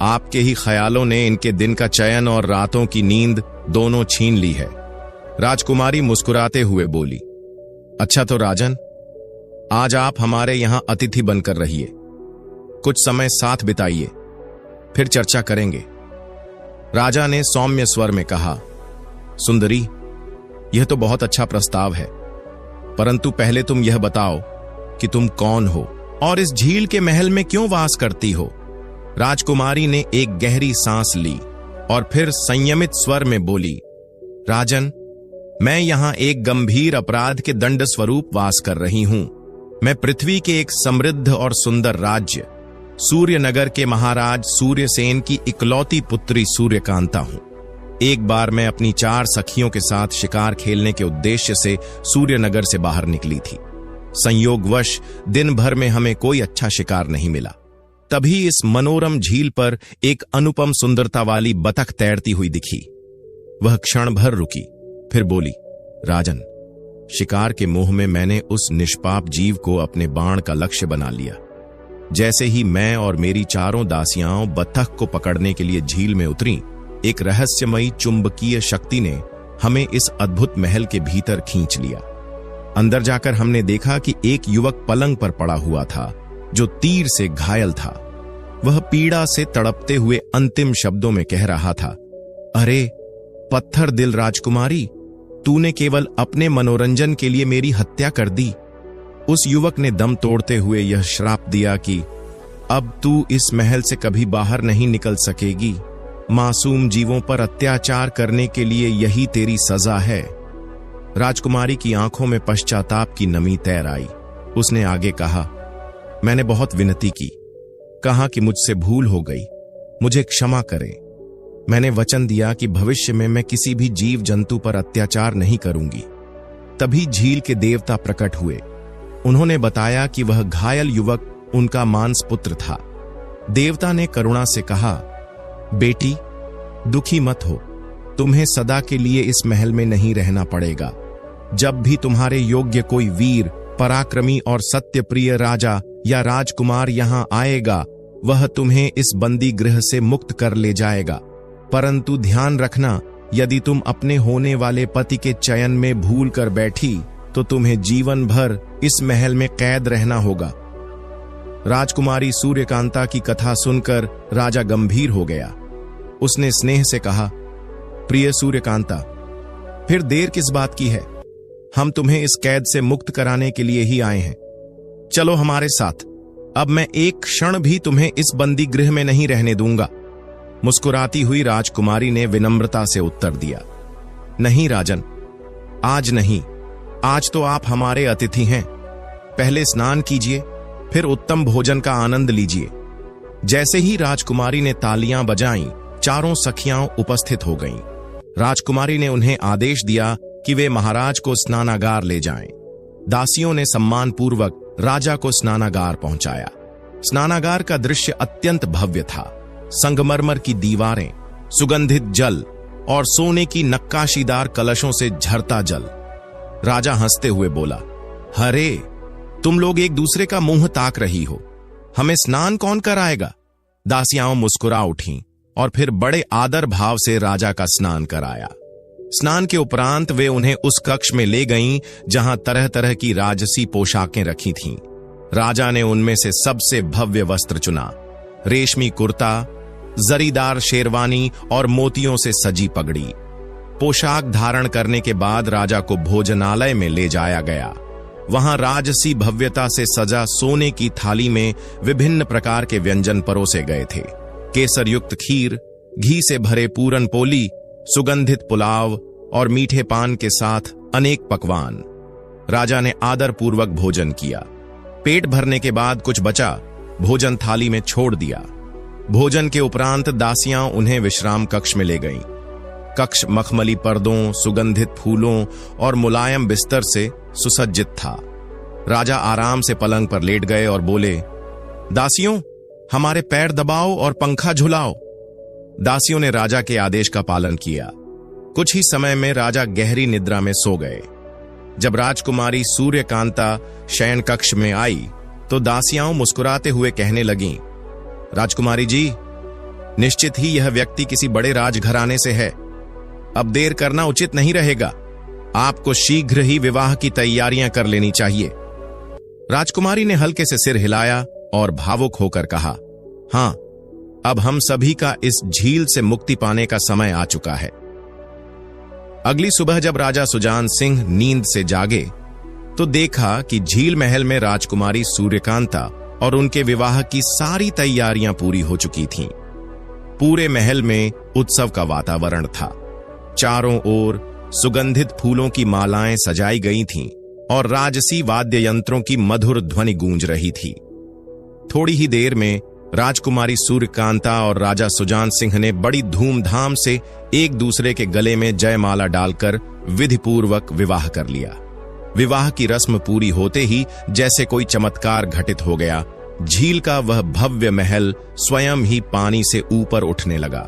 आपके ही ख्यालों ने इनके दिन का चयन और रातों की नींद दोनों छीन ली है। राजकुमारी मुस्कुराते हुए बोली, अच्छा तो राजन, आज आप हमारे यहां अतिथि बनकर रहिए। कुछ समय साथ बिताइए, फिर चर्चा करेंगे। राजा ने सौम्य स्वर में कहा, सुंदरी, यह तो बहुत अच्छा प्रस्ताव है, परंतु पहले तुम यह बताओ कि तुम कौन हो और इस झील के महल में क्यों वास करती हो। राजकुमारी ने एक गहरी सांस ली और फिर संयमित स्वर में बोली, राजन, मैं यहां एक गंभीर अपराध के दंड स्वरूप वास कर रही हूं। मैं पृथ्वी के एक समृद्ध और सुंदर राज्य सूर्यनगर के महाराज सूर्यसेन की इकलौती पुत्री सूर्यकांता हूं। एक बार मैं अपनी 4 सखियों के साथ शिकार खेलने के उद्देश्य से सूर्यनगर से बाहर निकली थी। संयोगवश दिन भर में हमें कोई अच्छा शिकार नहीं मिला। तभी इस मनोरम झील पर एक अनुपम सुंदरता वाली बतख तैरती हुई दिखी। वह क्षण भर रुकी, फिर बोली, राजन, शिकार के मोह में मैंने उस निष्पाप जीव को अपने बाण का लक्ष्य बना लिया। जैसे ही मैं और मेरी 4 दासियां बतख को पकड़ने के लिए झील में उतरी, एक रहस्यमयी चुंबकीय शक्ति ने हमें इस अद्भुत महल के भीतर खींच लिया। अंदर जाकर हमने देखा कि एक युवक पलंग पर पड़ा हुआ था, जो तीर से घायल था। वह पीड़ा से तड़पते हुए अंतिम शब्दों में कह रहा था, अरे पत्थर दिल राजकुमारी, तूने केवल अपने मनोरंजन के लिए मेरी हत्या कर दी। उस युवक ने दम तोड़ते हुए यह श्राप दिया कि अब तू इस महल से कभी बाहर नहीं निकल सकेगी। मासूम जीवों पर अत्याचार करने के लिए यही तेरी सजा है। राजकुमारी की आंखों में पश्चाताप की नमी तैर आई। उसने आगे कहा, मैंने बहुत विनती की, कहा कि मुझसे भूल हो गई, मुझे क्षमा करें। मैंने वचन दिया कि भविष्य में मैं किसी भी जीव जंतु पर अत्याचार नहीं करूंगी। तभी झील के देवता प्रकट हुए। उन्होंने बताया कि वह घायल युवक उनका मांस पुत्र था। देवता ने करुणा से कहा, बेटी, दुखी मत हो, तुम्हें सदा के लिए इस महल में नहीं रहना पड़ेगा। जब भी तुम्हारे योग्य कोई वीर, पराक्रमी और सत्यप्रिय राजा या राजकुमार यहां आएगा, वह तुम्हें इस बंदी गृह से मुक्त कर ले जाएगा। परंतु ध्यान रखना, यदि तुम अपने होने वाले पति के चयन में भूल कर बैठी तो तुम्हें जीवन भर इस महल में कैद रहना होगा। राजकुमारी सूर्यकांता की कथा सुनकर राजा गंभीर हो गया। उसने स्नेह से कहा, प्रिय सूर्यकांता, फिर देर किस बात की है? हम तुम्हें इस कैद से मुक्त कराने के लिए ही आए हैं। चलो हमारे साथ। अब मैं एक क्षण भी तुम्हें इस बंदी गृह में नहीं रहने दूंगा। मुस्कुराती हुई राजकुमारी ने विनम्रता से उत्तर दिया, नहीं राजन, आज नहीं। आज तो आप हमारे अतिथि हैं। पहले स्नान कीजिए, फिर उत्तम भोजन का आनंद लीजिए। जैसे ही राजकुमारी ने तालियां बजाईं, 4 सखियां उपस्थित हो गईं। राजकुमारी ने उन्हें आदेश दिया कि वे महाराज को स्नानागार ले जाएं। दासियों ने सम्मानपूर्वक राजा को स्नानागार पहुंचाया। स्नानागार का दृश्य अत्यंत भव्य था। संगमरमर की दीवारें, सुगंधित जल और सोने की नक्काशीदार कलशों से झरता जल। राजा हंसते हुए बोला, हरे, तुम लोग एक दूसरे का मुंह ताक रही हो, हमें स्नान कौन कराएगा? दासियां मुस्कुरा उठीं और फिर बड़े आदर भाव से राजा का स्नान कराया। स्नान के उपरांत वे उन्हें उस कक्ष में ले गईं जहां तरह तरह की राजसी पोशाकें रखी थीं। राजा ने उनमें से सबसे भव्य वस्त्र चुना। रेशमी कुर्ता, जरीदार शेरवानी और मोतियों से सजी पगड़ी। पोशाक धारण करने के बाद राजा को भोजनालय में ले जाया गया। वहां राजसी भव्यता से सजा सोने की थाली में विभिन्न प्रकार के व्यंजन परोसे गए थे। केसर युक्त खीर, घी से भरे पूरन पोली, सुगंधित पुलाव और मीठे पान के साथ अनेक पकवान। राजा ने आदरपूर्वक भोजन किया। पेट भरने के बाद कुछ बचा भोजन थाली में छोड़ दिया। भोजन के उपरांत दासियां उन्हें विश्राम कक्ष में ले गईं। कक्ष मखमली पर्दों, सुगंधित फूलों और मुलायम बिस्तर से सुसज्जित था। राजा आराम से पलंग पर लेट गए और बोले, दासियों, हमारे पैर दबाओ और पंखा झुलाओ। दासियों ने राजा के आदेश का पालन किया। कुछ ही समय में राजा गहरी निद्रा में सो गए। जब राजकुमारी सूर्यकांता शयन कक्ष में आई तो दासियां मुस्कुराते हुए कहने लगीं, राजकुमारी जी, निश्चित ही यह व्यक्ति किसी बड़े राजघराने से है। अब देर करना उचित नहीं रहेगा। आपको शीघ्र ही विवाह की तैयारियां कर लेनी चाहिए। राजकुमारी ने हल्के से सिर हिलाया और भावुक होकर कहा, हां, अब हम सभी का इस झील से मुक्ति पाने का समय आ चुका है। अगली सुबह जब राजा सुजान सिंह नींद से जागे तो देखा कि झील महल में राजकुमारी सूर्यकांता और उनके विवाह की सारी तैयारियां पूरी हो चुकी थीं। पूरे महल में उत्सव का वातावरण था। चारों ओर सुगंधित फूलों की मालाएं सजाई गई थीं और राजसी वाद्य यंत्रों की मधुर ध्वनि गूंज रही थी। थोड़ी ही देर में राजकुमारी सूर्यकांता और राजा सुजान सिंह ने बड़ी धूमधाम से एक दूसरे के गले में जयमाला डालकर विधिपूर्वक विवाह कर लिया। विवाह की रस्म पूरी होते ही जैसे कोई चमत्कार घटित हो गया। झील का वह भव्य महल स्वयं ही पानी से ऊपर उठने लगा।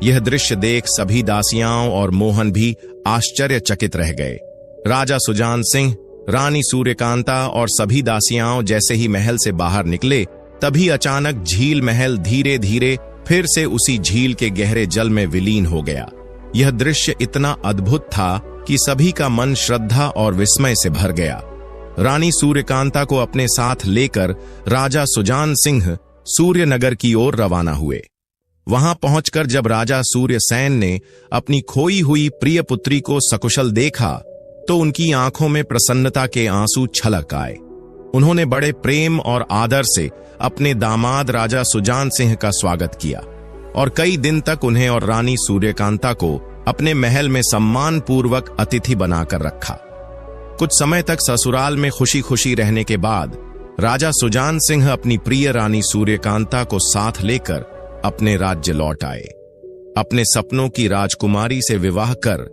यह दृश्य देख सभी दासियां और मोहन भी आश्चर्यचकित रह गए। राजा सुजान सिंह, रानी सूर्यकांता और सभी दासियां जैसे ही महल से बाहर निकले, तभी अचानक झील महल धीरे धीरे फिर से उसी झील के गहरे जल में विलीन हो गया। यह दृश्य इतना अद्भुत था कि सभी का मन श्रद्धा और विस्मय से भर गया। रानी सूर्यकांता को अपने साथ लेकर राजा सुजान सिंह सूर्यनगर की ओर रवाना हुए। वहां पहुंचकर जब राजा सूर्यसेन ने अपनी खोई हुई प्रिय पुत्री को सकुशल देखा तो उनकी आंखों में प्रसन्नता के आंसू छलक आए। उन्होंने बड़े प्रेम और आदर से अपने दामाद राजा सुजान सिंह का स्वागत किया और कई दिन तक उन्हें और रानी सूर्यकांता को अपने महल में सम्मान पूर्वक अतिथि बनाकर रखा। कुछ समय तक ससुराल में खुशी खुशी रहने के बाद राजा सुजान सिंह अपनी प्रिय रानी सूर्यकांता को साथ लेकर अपने राज्य लौट आए। अपने सपनों की राजकुमारी से विवाह कर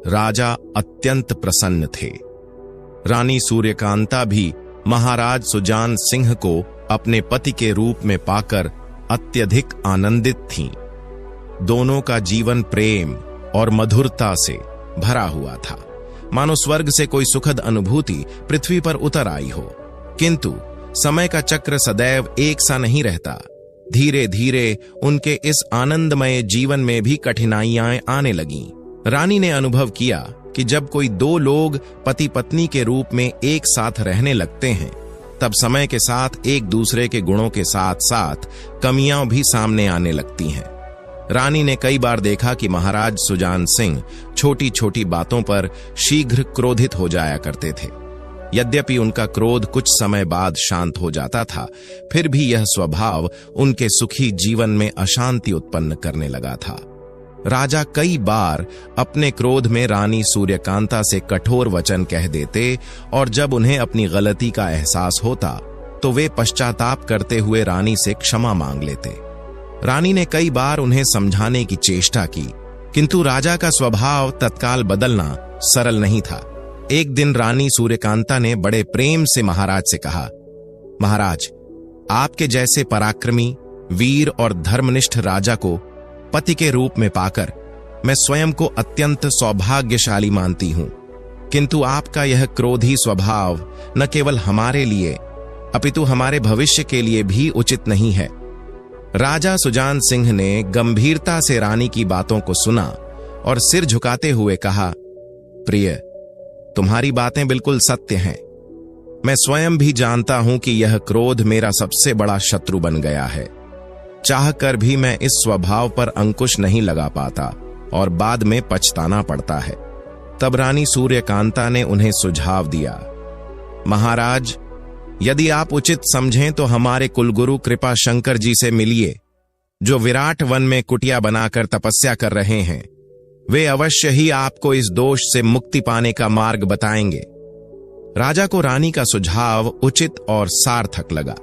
राजा अत्यंत प्रसन्न थे। रानी सूर्यकांता भी महाराज सुजान सिंह को अपने पति के रूप में पाकर अत्यधिक आनंदित थीं। दोनों का जीवन प्रेम और मधुरता से भरा हुआ था, मानो स्वर्ग से कोई सुखद अनुभूति पृथ्वी पर उतर आई हो। किंतु समय का चक्र सदैव एक सा नहीं रहता। धीरे धीरे उनके इस आनंदमय जीवन में भी कठिनाइयां आने लगीं। रानी ने अनुभव किया कि जब कोई दो लोग पति पत्नी के रूप में एक साथ रहने लगते हैं, तब समय के साथ एक दूसरे के गुणों के साथ साथ कमियां भी सामने आने लगती हैं। रानी ने कई बार देखा कि महाराज सुजान सिंह छोटी छोटी बातों पर शीघ्र क्रोधित हो जाया करते थे। यद्यपि उनका क्रोध कुछ समय बाद शांत हो जाता था, फिर भी यह स्वभाव उनके सुखी जीवन में अशांति उत्पन्न करने लगा था। राजा कई बार अपने क्रोध में रानी सूर्यकांता से कठोर वचन कह देते और जब उन्हें अपनी गलती का एहसास होता तो वे पश्चाताप करते हुए रानी से क्षमा मांग लेते। रानी ने कई बार उन्हें समझाने की चेष्टा की, किंतु राजा का स्वभाव तत्काल बदलना सरल नहीं था। एक दिन रानी सूर्यकांता ने बड़े प्रेम से महाराज से कहा, महाराज, आपके जैसे पराक्रमी, वीर और धर्मनिष्ठ राजा को पति के रूप में पाकर मैं स्वयं को अत्यंत सौभाग्यशाली मानती हूं, किंतु आपका यह क्रोधी स्वभाव न केवल हमारे लिए अपितु हमारे भविष्य के लिए भी उचित नहीं है। राजा सुजान सिंह ने गंभीरता से रानी की बातों को सुना और सिर झुकाते हुए कहा, प्रिय, तुम्हारी बातें बिल्कुल सत्य हैं। मैं स्वयं भी जानता हूं कि यह क्रोध मेरा सबसे बड़ा शत्रु बन गया है। चाहकर भी मैं इस स्वभाव पर अंकुश नहीं लगा पाता और बाद में पछताना पड़ता है। तब रानी सूर्यकांता ने उन्हें सुझाव दिया, महाराज, यदि आप उचित समझें तो हमारे कुलगुरु कृपा शंकर जी से मिलिए, जो विराट वन में कुटिया बनाकर तपस्या कर रहे हैं। वे अवश्य ही आपको इस दोष से मुक्ति पाने का मार्ग बताएंगे। राजा को रानी का सुझाव उचित और सार्थक लगा।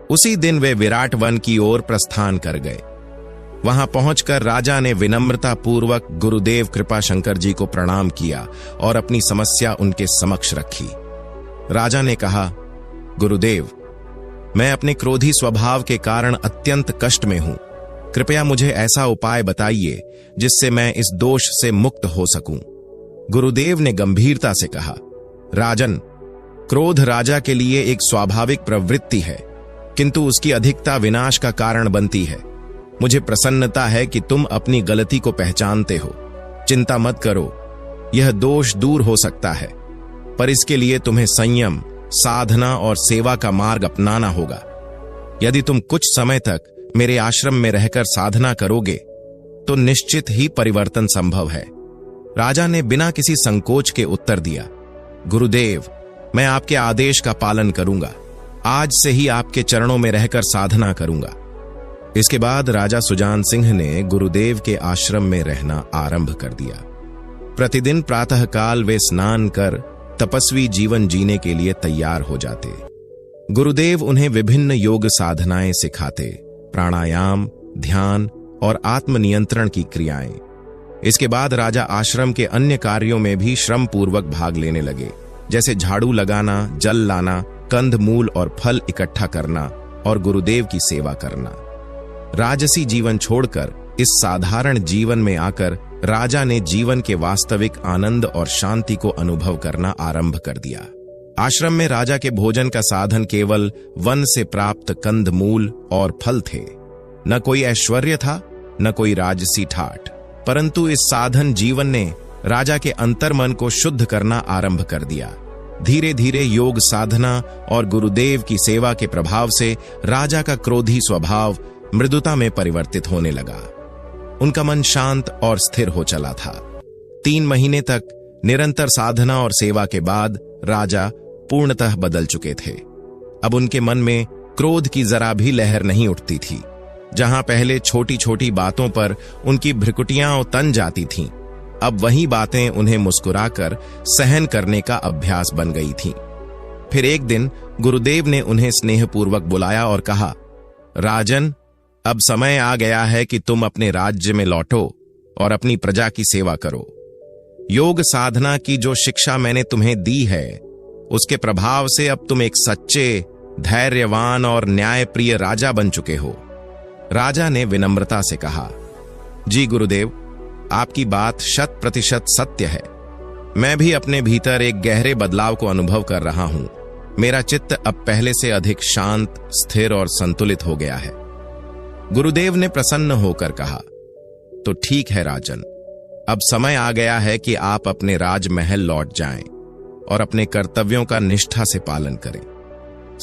उसी दिन वे विराट वन की ओर प्रस्थान कर गए। वहां पहुंचकर राजा ने विनम्रता पूर्वक गुरुदेव कृपाशंकर जी को प्रणाम किया और अपनी समस्या उनके समक्ष रखी। राजा ने कहा, गुरुदेव, मैं अपने क्रोधी स्वभाव के कारण अत्यंत कष्ट में हूं। कृपया मुझे ऐसा उपाय बताइए जिससे मैं इस दोष से मुक्त हो सकूं। गुरुदेव ने गंभीरता से कहा, राजन, क्रोध राजा के लिए एक स्वाभाविक प्रवृत्ति है, किंतु उसकी अधिकता विनाश का कारण बनती है। मुझे प्रसन्नता है कि तुम अपनी गलती को पहचानते हो। चिंता मत करो, यह दोष दूर हो सकता है, पर इसके लिए तुम्हें संयम, साधना और सेवा का मार्ग अपनाना होगा। यदि तुम कुछ समय तक मेरे आश्रम में रहकर साधना करोगे तो निश्चित ही परिवर्तन संभव है। राजा ने बिना किसी संकोच के उत्तर दिया, गुरुदेव, मैं आपके आदेश का पालन करूंगा। आज से ही आपके चरणों में रहकर साधना करूंगा। इसके बाद राजा सुजान सिंह ने गुरुदेव के आश्रम में रहना आरंभ कर दिया। प्रतिदिन प्रातःकाल वे स्नान कर तपस्वी जीवन जीने के लिए तैयार हो जाते। गुरुदेव उन्हें विभिन्न योग साधनाएं सिखाते, प्राणायाम, ध्यान और आत्मनियंत्रण की क्रियाएं। इसके बाद राजा आश्रम के अन्य कार्यों में भी श्रम पूर्वक भाग लेने लगे, जैसे झाड़ू लगाना, जल लाना, कंद मूल और फल इकट्ठा करना और गुरुदेव की सेवा करना। राजसी जीवन छोड़कर इस साधारण जीवन में आकर राजा ने जीवन के वास्तविक आनंद और शांति को अनुभव करना आरंभ कर दिया। आश्रम में राजा के भोजन का साधन केवल वन से प्राप्त कंद मूल और फल थे। न कोई ऐश्वर्य था, न कोई राजसी ठाठ, परंतु इस साधन जीवन ने राजा के अंतर्मन को शुद्ध करना आरंभ कर दिया। धीरे धीरे योग साधना और गुरुदेव की सेवा के प्रभाव से राजा का क्रोधी स्वभाव मृदुता में परिवर्तित होने लगा। उनका मन शांत और स्थिर हो चला था। 3 महीने तक निरंतर साधना और सेवा के बाद राजा पूर्णतः बदल चुके थे। अब उनके मन में क्रोध की जरा भी लहर नहीं उठती थी। जहां पहले छोटी छोटी बातों पर उनकी भ्रिकुटियां तन जाती थीं, अब वही बातें उन्हें मुस्कुराकर सहन करने का अभ्यास बन गई थीं। फिर एक दिन गुरुदेव ने उन्हें स्नेहपूर्वक बुलाया और कहा, राजन, अब समय आ गया है कि तुम अपने राज्य में लौटो और अपनी प्रजा की सेवा करो। योग साधना की जो शिक्षा मैंने तुम्हें दी है, उसके प्रभाव से अब तुम एक सच्चे, धैर्यवान और न्यायप्रिय राजा बन चुके हो। राजा ने विनम्रता से कहा, जी गुरुदेव, आपकी बात 100% सत्य है। मैं भी अपने भीतर एक गहरे बदलाव को अनुभव कर रहा हूं। मेरा चित्त अब पहले से अधिक शांत, स्थिर और संतुलित हो गया है। गुरुदेव ने प्रसन्न होकर कहा, तो ठीक है राजन, अब समय आ गया है कि आप अपने राजमहल लौट जाएं और अपने कर्तव्यों का निष्ठा से पालन करें।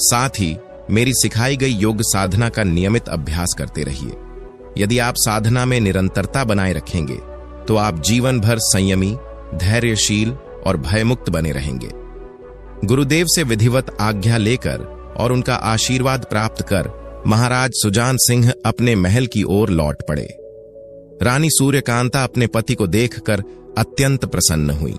साथ ही मेरी सिखाई गई योग साधना का नियमित अभ्यास करते रहिए। यदि आप साधना में निरंतरता बनाए रखेंगे तो आप जीवन भर संयमी, धैर्यशील और भयमुक्त बने रहेंगे। गुरुदेव से विधिवत आज्ञा लेकर और उनका आशीर्वाद प्राप्त कर महाराज सुजान सिंह अपने महल की ओर लौट पड़े। रानी सूर्यकांता अपने पति को देखकर अत्यंत प्रसन्न हुई।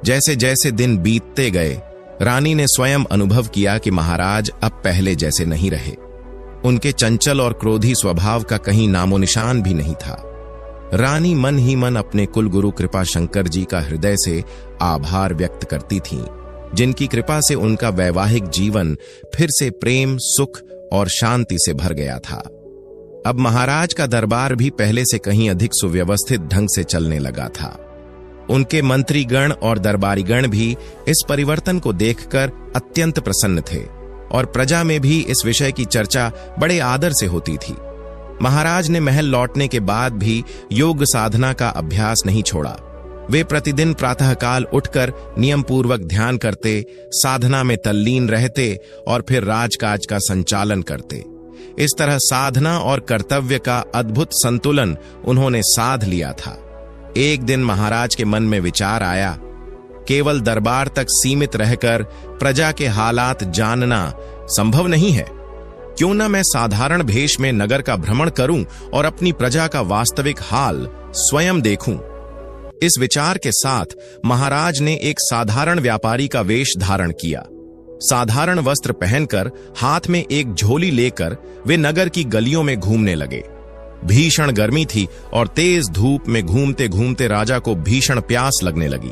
जैसे जैसे दिन बीतते गए, रानी ने स्वयं अनुभव किया कि महाराज अब पहले जैसे नहीं रहे। उनके चंचल और क्रोधी स्वभाव का कहीं नामोनिशान भी नहीं था। रानी मन ही मन अपने कुलगुरु कृपा शंकर जी का हृदय से आभार व्यक्त करती थीं, जिनकी कृपा से उनका वैवाहिक जीवन फिर से प्रेम, सुख और शांति से भर गया था। अब महाराज का दरबार भी पहले से कहीं अधिक सुव्यवस्थित ढंग से चलने लगा था। उनके मंत्रीगण और दरबारीगण भी इस परिवर्तन को देखकर अत्यंत प्रसन्न थे और प्रजा में भी इस विषय की चर्चा बड़े आदर से होती थी। महाराज ने महल लौटने के बाद भी योग साधना का अभ्यास नहीं छोड़ा। वे प्रतिदिन प्रातःकाल उठकर नियम पूर्वक ध्यान करते, साधना में तल्लीन रहते और फिर राजकाज का संचालन करते। इस तरह साधना और कर्तव्य का अद्भुत संतुलन उन्होंने साध लिया था। एक दिन महाराज के मन में विचार आया, केवल दरबार तक सीमित रहकर प्रजा के हालात जानना संभव नहीं है। क्यों न मैं साधारण भेष में नगर का भ्रमण करूं और अपनी प्रजा का वास्तविक हाल स्वयं देखूं। इस विचार के साथ महाराज ने एक साधारण व्यापारी का वेश धारण किया। साधारण वस्त्र पहनकर हाथ में एक झोली लेकर वे नगर की गलियों में घूमने लगे। भीषण गर्मी थी और तेज धूप में घूमते घूमते राजा को भीषण प्यास लगने लगी।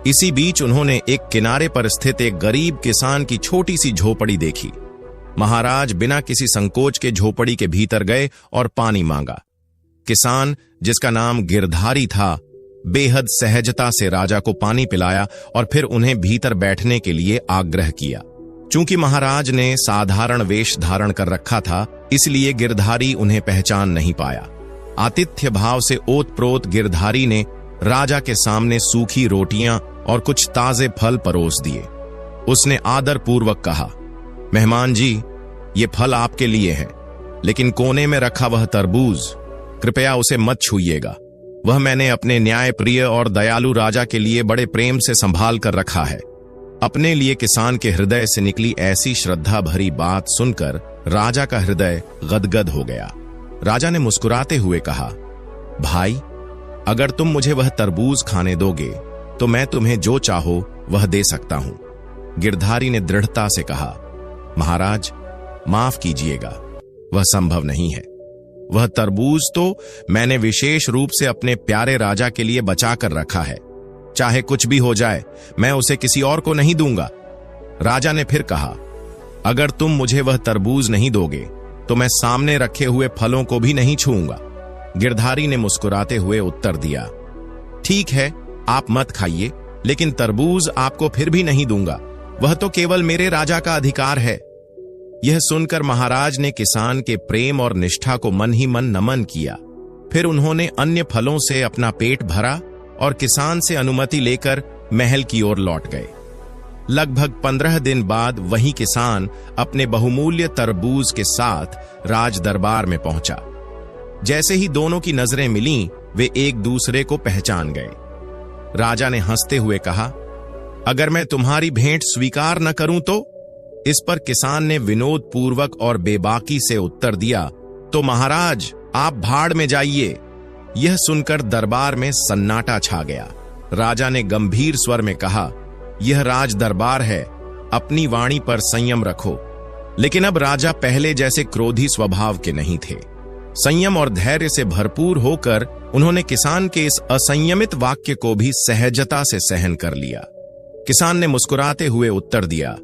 इसी बीच उन्होंने एक किनारे पर स्थित एक गरीब किसान की छोटी सी झोपड़ी देखी। महाराज बिना किसी संकोच के झोपड़ी के भीतर गए और पानी मांगा। किसान, जिसका नाम गिरधारी था, बेहद सहजता से राजा को पानी पिलाया और फिर उन्हें भीतर बैठने के लिए आग्रह किया। चूंकि महाराज ने साधारण वेश धारण कर रखा था, इसलिए गिरधारी उन्हें पहचान नहीं पाया। आतिथ्य भाव से ओतप्रोत गिरधारी ने राजा के सामने सूखी रोटियां और कुछ ताजे फल परोस दिए। उसने आदर पूर्वक कहा, मेहमान जी, ये फल आपके लिए है, लेकिन कोने में रखा वह तरबूज, कृपया उसे मत छूइएगा। वह मैंने अपने न्याय प्रिय और दयालु राजा के लिए बड़े प्रेम से संभाल कर रखा है। अपने लिए किसान के हृदय से निकली ऐसी श्रद्धा भरी बात सुनकर राजा का हृदय गदगद हो गया। राजा ने मुस्कुराते हुए कहा, भाई, अगर तुम मुझे वह तरबूज खाने दोगे तो मैं तुम्हें जो चाहो वह दे सकता हूं। गिरधारी ने दृढ़ता से कहा, महाराज, माफ कीजिएगा, वह संभव नहीं है। वह तरबूज तो मैंने विशेष रूप से अपने प्यारे राजा के लिए बचा कर रखा है। चाहे कुछ भी हो जाए, मैं उसे किसी और को नहीं दूंगा। राजा ने फिर कहा, अगर तुम मुझे वह तरबूज नहीं दोगे तो मैं सामने रखे हुए फलों को भी नहीं छूऊंगा। गिरधारी ने मुस्कुराते हुए उत्तर दिया, ठीक है, आप मत खाइए, लेकिन तरबूज आपको फिर भी नहीं दूंगा। वह तो केवल मेरे राजा का अधिकार है। यह सुनकर महाराज ने किसान के प्रेम और निष्ठा को मन ही मन नमन किया। फिर उन्होंने अन्य फलों से अपना पेट भरा और किसान से अनुमति लेकर महल की ओर लौट गए। लगभग 15 दिन बाद वही किसान अपने बहुमूल्य तरबूज के साथ राज दरबार में पहुंचा। जैसे ही दोनों की नजरें मिलीं, वे एक दूसरे को पहचान गए। राजा ने हंसते हुए कहा, अगर मैं तुम्हारी भेंट स्वीकार न करूं तो? इस पर किसान ने विनोद पूर्वक और बेबाकी से उत्तर दिया, तो महाराज, आप भाड़ में जाइए। यह सुनकर दरबार में सन्नाटा छा गया। राजा ने गंभीर स्वर में कहा, यह राज दरबार है, अपनी वाणी पर संयम रखो। लेकिन अब राजा पहले जैसे क्रोधी स्वभाव के नहीं थे। संयम और धैर्य से भरपूर होकर उन्होंने किसान के इस असंयमित वाक्य को भी सहजता से सहन कर लिया। किसान ने मुस्कुराते हुए उत्तर दिया,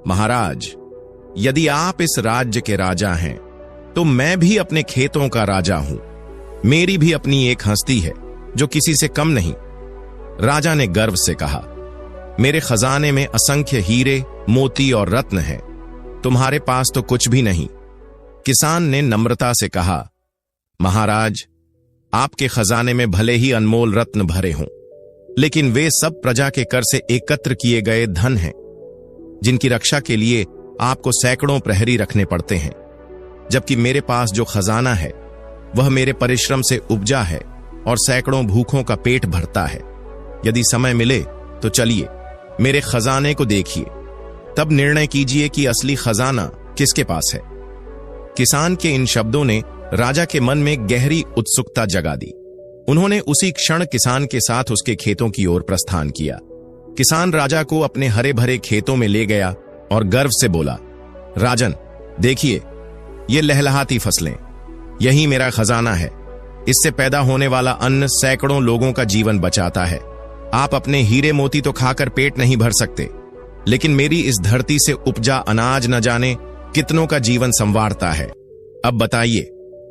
महाराज, यदि आप इस राज्य के राजा हैं तो मैं भी अपने खेतों का राजा हूं। मेरी भी अपनी एक हस्ती है जो किसी से कम नहीं। राजा ने गर्व से कहा, मेरे खजाने में असंख्य हीरे, मोती और रत्न हैं, तुम्हारे पास तो कुछ भी नहीं। किसान ने नम्रता से कहा, महाराज, आपके खजाने में भले ही अनमोल रत्न भरे हों, लेकिन वे सब प्रजा के कर से एकत्र किए गए धन हैं, जिनकी रक्षा के लिए आपको सैकड़ों प्रहरी रखने पड़ते हैं। जबकि मेरे पास जो खजाना है वह मेरे परिश्रम से उपजा है और सैकड़ों भूखों का पेट भरता है। यदि समय मिले तो चलिए मेरे खजाने को देखिए, तब निर्णय कीजिए कि असली खजाना किसके पास है। किसान के इन शब्दों ने राजा के मन में गहरी उत्सुकता जगा दी। उन्होंने उसी क्षण किसान के साथ उसके खेतों की ओर प्रस्थान किया। किसान राजा को अपने हरे भरे खेतों में ले गया और गर्व से बोला, राजन, देखिए, ये लहलहाती फसलें, यही मेरा खजाना है। इससे पैदा होने वाला अन्न सैकड़ों लोगों का जीवन बचाता है। आप अपने हीरे मोती तो खाकर पेट नहीं भर सकते, लेकिन मेरी इस धरती से उपजा अनाज न जाने कितनों का जीवन संवारता है। अब बताइए,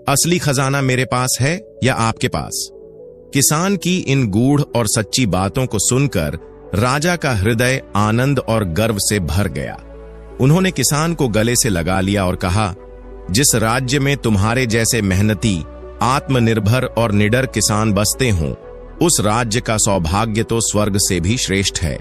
असली खजाना मेरे पास है या आपके पास? किसान की इन गूढ़ और सच्ची बातों को सुनकर राजा का हृदय आनंद और गर्व से भर गया। उन्होंने किसान को गले से लगा लिया और कहा, जिस राज्य में तुम्हारे जैसे मेहनती, आत्मनिर्भर और निडर किसान बसते हों, उस राज्य का सौभाग्य तो स्वर्ग से भी श्रेष्ठ है।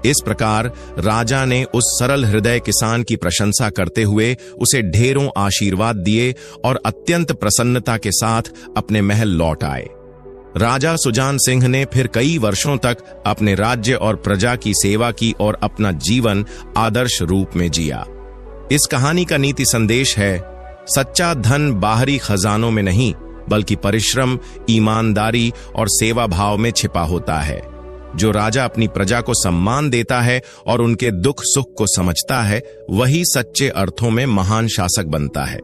इस प्रकार राजा ने उस सरल हृदय किसान की प्रशंसा करते हुए उसे ढेरों आशीर्वाद दिए और अत्यंत प्रसन्नता के साथ अपने महल लौट आए। राजा सुजान सिंह ने फिर कई वर्षों तक अपने राज्य और प्रजा की सेवा की और अपना जीवन आदर्श रूप में जिया। इस कहानी का नीति संदेश है, सच्चा धन बाहरी खजानों में नहीं, बल्कि परिश्रम, ईमानदारी और सेवा भाव में छिपा होता है। जो राजा अपनी प्रजा को सम्मान देता है और उनके दुख सुख को समझता है, वही सच्चे अर्थों में महान शासक बनता है।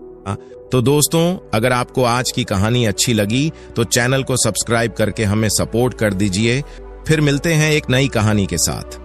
तो दोस्तों, अगर आपको आज की कहानी अच्छी लगी तो चैनल को सब्सक्राइब करके हमें सपोर्ट कर दीजिए। फिर मिलते हैं एक नई कहानी के साथ।